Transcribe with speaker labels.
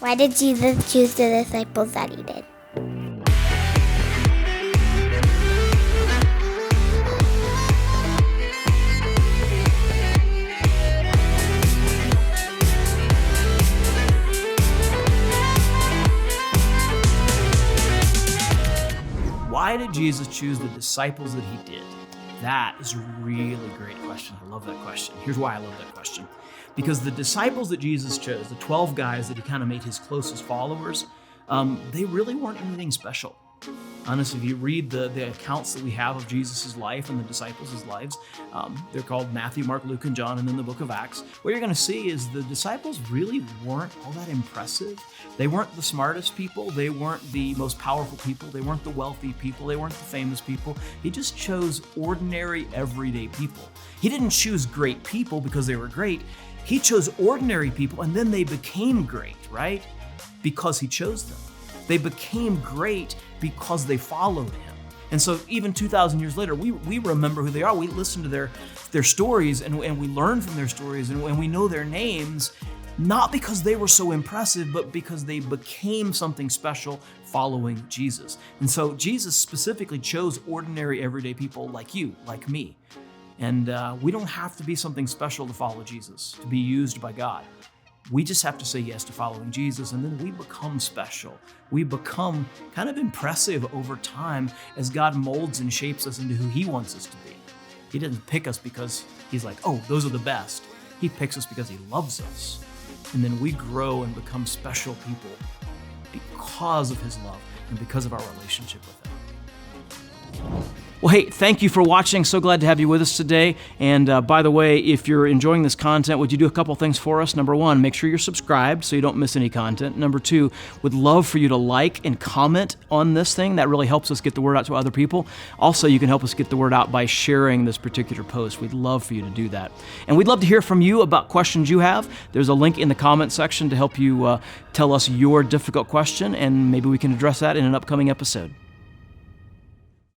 Speaker 1: Why did Jesus choose the disciples that he did?
Speaker 2: Why did Jesus choose the disciples that he did? That is a really great question. I love that question. Here's why I love that question. Because the disciples that Jesus chose, the 12 guys that he kind of made his closest followers, they really weren't anything special. Honestly, if you read the accounts that we have of Jesus' life and the disciples' lives, they're called Matthew, Mark, Luke, and John, and then the book of Acts. What you're going to see is the disciples really weren't all that impressive. They weren't the smartest people. They weren't the most powerful people. They weren't the wealthy people. They weren't the famous people. He just chose ordinary, everyday people. He didn't choose great people because they were great. He chose ordinary people, and then they became great, right? Because he chose them. They became great because they followed him. And so even 2,000 years later, we remember who they are. We listen to their stories and we learn from their stories and we know their names, not because they were so impressive, but because they became something special following Jesus. And so Jesus specifically chose ordinary, everyday people like you, like me. And we don't have to be something special to follow Jesus, to be used by God. We just have to say yes to following Jesus, and then we become special. We become kind of impressive over time as God molds and shapes us into who he wants us to be. He doesn't pick us because he's like, oh, those are the best. He picks us because he loves us. And then we grow and become special people because of his love and because of our relationship with him. Well, hey, thank you for watching. So glad to have you with us today. And by the way, if you're enjoying this content, would you do a couple things for us? Number one, make sure you're subscribed so you don't miss any content. Number two, would love for you to like and comment on this thing. That really helps us get the word out to other people. Also, you can help us get the word out by sharing this particular post. We'd love for you to do that. And we'd love to hear from you about questions you have. There's a link in the comment section to help you tell us your difficult question, and maybe we can address that in an upcoming episode.